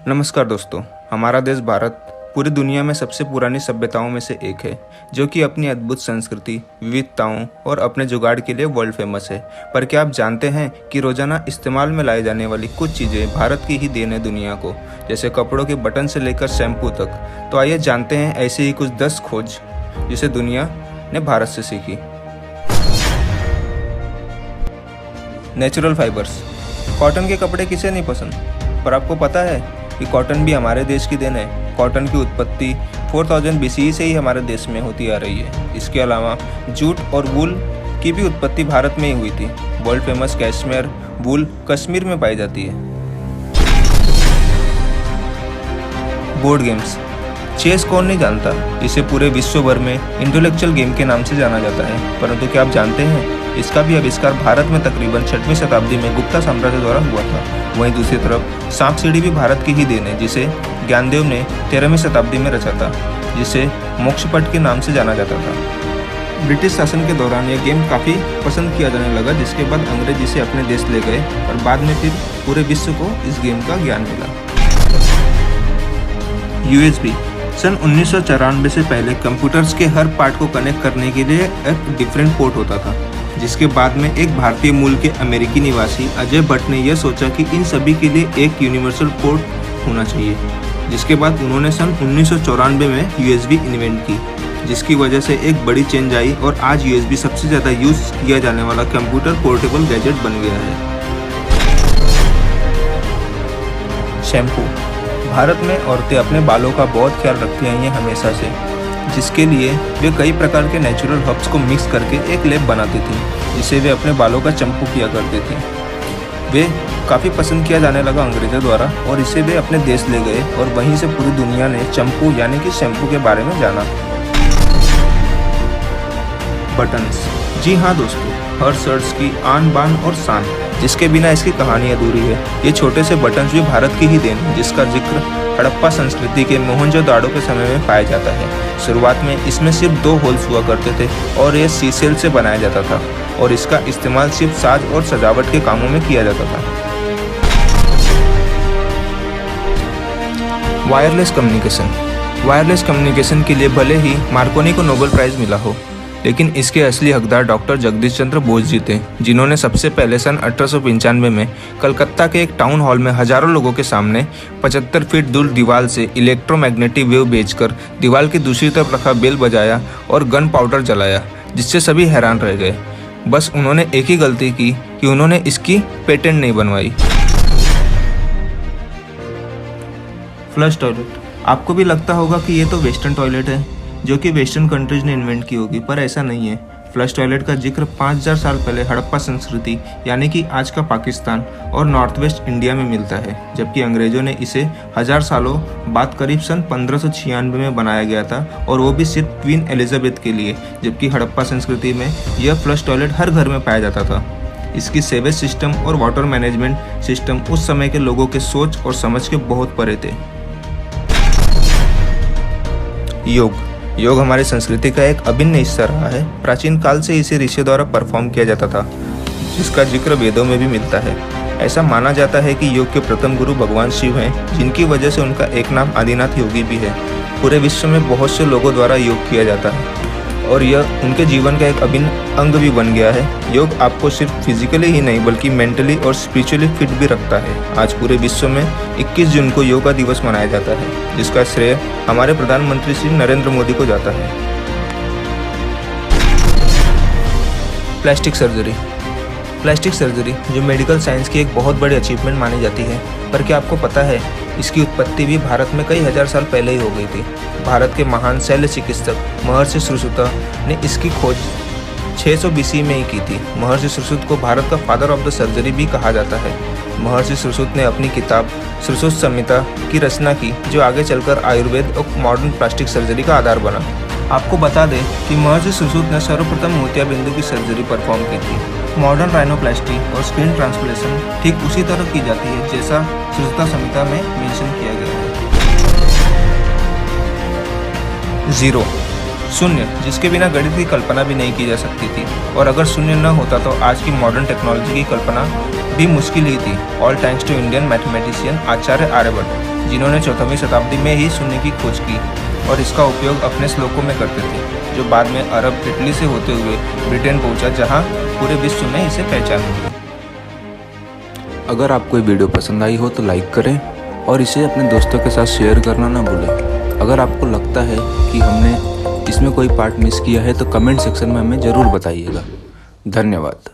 नमस्कार दोस्तों, हमारा देश भारत पूरी दुनिया में सबसे पुरानी सभ्यताओं में से एक है, जो कि अपनी अद्भुत संस्कृति, विविधताओं और अपने जुगाड़ के लिए वर्ल्ड फेमस है। पर क्या आप जानते हैं कि रोजाना इस्तेमाल में लाई जाने वाली कुछ चीज़ें भारत की ही देन है दुनिया को, जैसे कपड़ों के बटन से लेकर शैम्पू तक। तो आइए जानते हैं ऐसे ही कुछ 10 खोज जिसे दुनिया ने भारत से सीखी। Natural fibres. कॉटन के कपड़े किसे नहीं पसंद, पर आपको पता है कि कॉटन भी हमारे देश की देन है। कॉटन की उत्पत्ति 4000 BCE से ही हमारे देश में होती आ रही है। इसके अलावा जूट और वूल की भी उत्पत्ति भारत में ही हुई थी। वर्ल्ड फेमस कैशमेयर वूल कश्मीर में पाई जाती है। Board games. चेस कौन नहीं जानता, इसे पूरे विश्व भर में इंटेलेक्चुअल गेम के नाम से जाना जाता है। परंतु क्या आप जानते हैं, इसका भी आविष्कार भारत में तकरीबन 6वीं शताब्दी में गुप्ता साम्राज्य द्वारा हुआ था। वहीं दूसरी तरफ सांप सीढ़ी भी भारत की ही देन है, जिसे ज्ञानदेव ने 13वीं शताब्दी में रचा था, जिसे मोक्षपट के नाम से जाना जाता था। ब्रिटिश शासन के दौरान यह गेम काफ़ी पसंद किया जाने लगा, जिसके बाद अंग्रेज इसे अपने देश ले गए और बाद में फिर पूरे विश्व को इस गेम का ज्ञान मिला। USB। सन 1994 से पहले कंप्यूटर्स के हर पार्ट को कनेक्ट करने के लिए एक डिफरेंट पोर्ट होता था, जिसके बाद में एक भारतीय मूल के अमेरिकी निवासी अजय भट्ट ने यह सोचा कि इन सभी के लिए एक यूनिवर्सल पोर्ट होना चाहिए। जिसके बाद उन्होंने सन 1994 में USB इन्वेंट की, जिसकी वजह से एक बड़ी चेंज आई और आज USB सबसे ज़्यादा यूज किया जाने वाला कंप्यूटर पोर्टेबल गैजेट बन गया है। शैम्पू। भारत में औरतें अपने बालों का बहुत ख्याल रखती आई हैं हमेशा से, जिसके लिए वे कई प्रकार के नेचुरल हर्ब्स को मिक्स करके एक लेप बनाती थी, जिसे वे अपने बालों का चंपू किया करती थी। वे काफ़ी पसंद किया जाने लगा अंग्रेजों द्वारा और इसे वे अपने देश ले गए और वहीं से पूरी दुनिया ने चंपू यानी कि शैम्पू के बारे में जाना। बटन्स। जी हाँ दोस्तों, हर शर्ट्स की आन बान और शान, जिसके बिना इसकी कहानी अधूरी है। ये छोटे से बटन्स भी भारत की ही देन, जिसका जिक्र हड़प्पा संस्कृति के मोहनजोदाड़ो के समय में पाया जाता है। शुरुआत में इसमें सिर्फ 2 होल्स हुआ करते थे और ये सीसेल से बनाया जाता था और इसका इस्तेमाल सिर्फ साज और सजावट के कामों में किया जाता था। Wireless communication. वायरलेस कम्युनिकेशन के लिए भले ही मार्कोनी को नोबेल प्राइज मिला हो, लेकिन इसके असली हकदार डॉक्टर जगदीश चंद्र बोस जी थे, जिन्होंने सबसे पहले सन 1895 में कलकत्ता के एक टाउन हॉल में हजारों लोगों के सामने 75 फीट दूर दीवार से इलेक्ट्रोमैग्नेटिक वेव भेजकर दीवार की दूसरी तरफ रखा बेल बजाया और गन पाउडर जलाया, जिससे सभी हैरान रह गए। बस उन्होंने एक ही गलती की कि उन्होंने इसकी पेटेंट नहीं बनवाई। Flush toilet. आपको भी लगता होगा कि ये तो वेस्टर्न टॉयलेट है, जो कि वेस्टर्न कंट्रीज ने इन्वेंट की होगी, पर ऐसा नहीं है। फ्लश टॉयलेट का जिक्र 5000 साल पहले हड़प्पा संस्कृति यानी कि आज का पाकिस्तान और नॉर्थ वेस्ट इंडिया में मिलता है, जबकि अंग्रेजों ने इसे 1000 सालों बाद करीब सन 1596 में बनाया गया था, और वो भी सिर्फ क्वीन एलिजाबेथ के लिए, जबकि हड़प्पा संस्कृति में यह फ्लश टॉयलेट हर घर में पाया जाता था। इसकी सेवेज सिस्टम और वाटर मैनेजमेंट सिस्टम उस समय के लोगों के सोच और समझ के बहुत परे थे। योग हमारी संस्कृति का एक अभिन्न हिस्सा रहा है। प्राचीन काल से इसे ऋषियों द्वारा परफॉर्म किया जाता था, जिसका जिक्र वेदों में भी मिलता है। ऐसा माना जाता है कि योग के प्रथम गुरु भगवान शिव हैं, जिनकी वजह से उनका एक नाम आदिनाथ योगी भी है। पूरे विश्व में बहुत से लोगों द्वारा योग किया जाता है और यह उनके जीवन का एक अभिन्न अंग भी बन गया है। योग आपको सिर्फ फिजिकली ही नहीं बल्कि मेंटली और स्पिरिचुअली फिट भी रखता है। आज पूरे विश्व में 21 जून को योगा दिवस मनाया जाता है, जिसका श्रेय हमारे प्रधानमंत्री श्री नरेंद्र मोदी को जाता है। Plastic surgery. प्लास्टिक सर्जरी जो मेडिकल साइंस की एक बहुत बड़ी अचीवमेंट मानी जाती है, पर क्या आपको पता है इसकी उत्पत्ति भी भारत में कई हजार साल पहले ही हो गई थी। भारत के महान शल्य चिकित्सक महर्षि सुश्रुत ने इसकी खोज 600 BC में ही की थी। महर्षि सुश्रुत को भारत का फादर ऑफ द सर्जरी भी कहा जाता है। महर्षि सुश्रुत ने अपनी किताब सुश्रुत संहिता की रचना की, जो आगे चलकर आयुर्वेद और मॉडर्न प्लास्टिक सर्जरी का आधार बना। आपको बता दें कि महर्षि सुश्रुत ने सर्वप्रथम मोतियाबिंदु की सर्जरी परफॉर्म की थी। मॉडर्न राइनोप्लास्टी और स्किन ट्रांसप्लेशन ठीक उसी तरह की जाती है जैसा सुश्रुता संहिता में मेंशन किया गया है। 0 शून्य, जिसके बिना गणित की कल्पना भी नहीं की जा सकती थी, और अगर शून्य न होता तो आज की मॉडर्न टेक्नोलॉजी की कल्पना भी मुश्किल ही थी। All thanks to Indian mathematician Acharya Aryabhata. जिन्होंने 14वीं शताब्दी में ही शून्य की खोज की और इसका उपयोग अपने श्लोकों में करते थे, जो बाद में अरब इटली से होते हुए ब्रिटेन पहुंचा, जहां पूरे विश्व में इसे पहचान मिली। अगर आपको ये वीडियो पसंद आई हो तो लाइक करें और इसे अपने दोस्तों के साथ शेयर करना ना भूलें। अगर आपको लगता है कि हमने इसमें कोई पार्ट मिस किया है तो कमेंट सेक्शन में हमें ज़रूर बताइएगा। धन्यवाद।